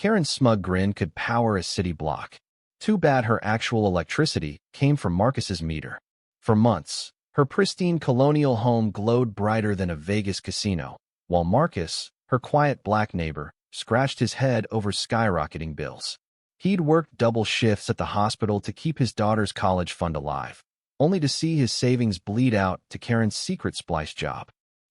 Karen's smug grin could power a city block. Too bad her actual electricity came from Marcus's meter. For months, her pristine colonial home glowed brighter than a Vegas casino, while Marcus, her quiet black neighbor, scratched his head over skyrocketing bills. He'd worked double shifts at the hospital to keep his daughter's college fund alive, only to see his savings bleed out to Karen's secret splice job.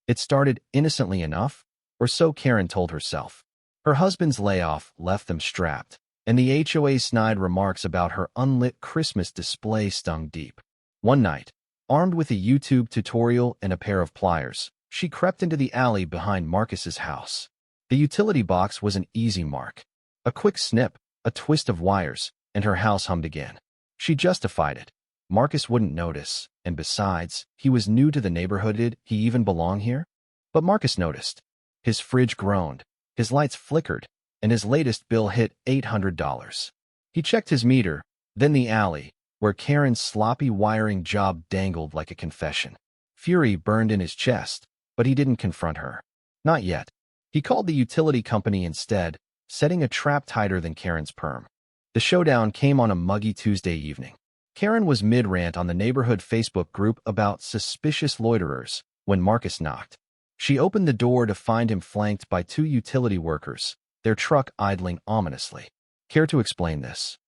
It started innocently enough, or so Karen told herself. Her husband's layoff left them strapped, and the HOA's snide remarks about her unlit Christmas display stung deep. One night, armed with a YouTube tutorial and a pair of pliers, she crept into the alley behind Marcus's house. The utility box was an easy mark. A quick snip, a twist of wires, and her house hummed again. She justified it. Marcus wouldn't notice, and besides, he was new to the neighborhood. Did he even belong here? But Marcus noticed. His fridge groaned, his lights flickered, and his latest bill hit $800. He checked his meter, then the alley, where Karen's sloppy wiring job dangled like a confession. Fury burned in his chest, but he didn't confront her. Not yet. He called the utility company instead, setting a trap tighter than Karen's perm. The showdown came on a muggy Tuesday evening. Karen was mid-rant on the neighborhood Facebook group about suspicious loiterers when Marcus knocked. She opened the door to find him flanked by two utility workers, their truck idling ominously. "Care to explain this?"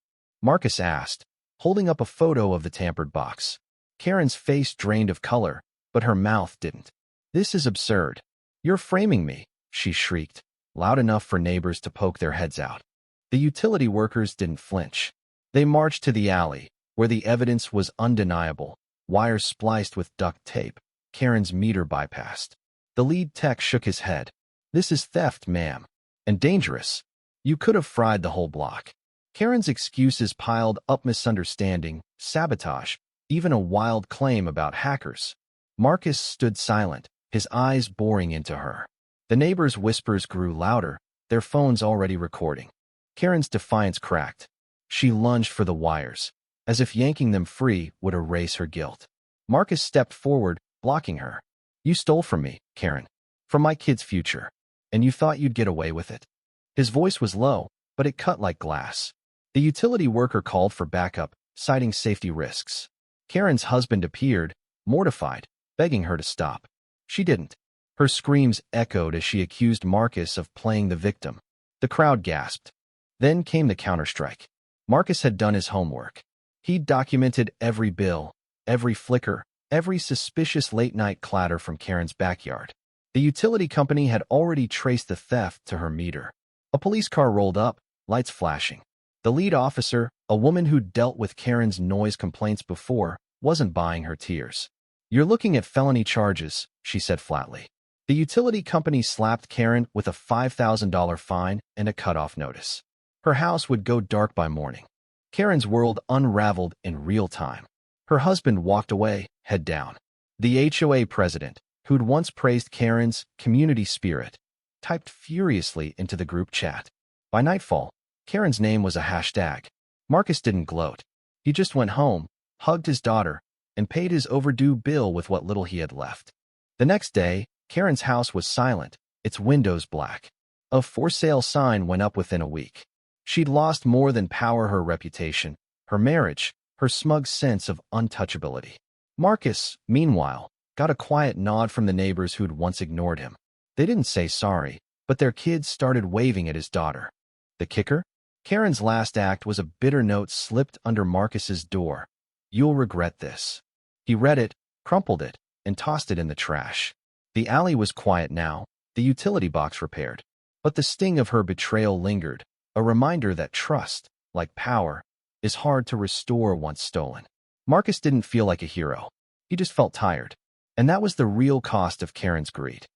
Marcus asked, holding up a photo of the tampered box. Karen's face drained of color, but her mouth didn't. "This is absurd. You're framing me," she shrieked, loud enough for neighbors to poke their heads out. The utility workers didn't flinch. They marched to the alley, where the evidence was undeniable, wires spliced with duct tape, Karen's meter bypassed. The lead tech shook his head. "This is theft, ma'am. And dangerous. You could have fried the whole block." Karen's excuses piled up: misunderstanding, sabotage, even a wild claim about hackers. Marcus stood silent, his eyes boring into her. The neighbors' whispers grew louder, their phones already recording. Karen's defiance cracked. She lunged for the wires, as if yanking them free would erase her guilt. Marcus stepped forward, blocking her. "You stole from me, Karen. From my kid's future. And you thought you'd get away with it." His voice was low, but it cut like glass. The utility worker called for backup, citing safety risks. Karen's husband appeared, mortified, begging her to stop. She didn't. Her screams echoed as she accused Marcus of playing the victim. The crowd gasped. Then came the counterstrike. Marcus had done his homework. He'd documented every bill, every flicker, every suspicious late-night clatter from Karen's backyard. The utility company had already traced the theft to her meter. A police car rolled up, lights flashing. The lead officer, a woman who'd dealt with Karen's noise complaints before, wasn't buying her tears. "You're looking at felony charges," she said flatly. The utility company slapped Karen with a $5,000 fine and a cutoff notice. Her house would go dark by morning. Karen's world unraveled in real time. Her husband walked away, head down. The HOA president, who'd once praised Karen's community spirit, typed furiously into the group chat. By nightfall, Karen's name was a hashtag. Marcus didn't gloat. He just went home, hugged his daughter, and paid his overdue bill with what little he had left. The next day, Karen's house was silent, its windows black. A for sale sign went up within a week. She'd lost more than power: her reputation, her marriage, her smug sense of untouchability. Marcus, meanwhile, got a quiet nod from the neighbors who'd once ignored him. They didn't say sorry, but their kids started waving at his daughter. The kicker? Karen's last act was a bitter note slipped under Marcus's door. "You'll regret this." He read it, crumpled it, and tossed it in the trash. The alley was quiet now, the utility box repaired. But the sting of her betrayal lingered, a reminder that trust, like power, is hard to restore once stolen. Marcus didn't feel like a hero. He just felt tired. And that was the real cost of Karen's greed.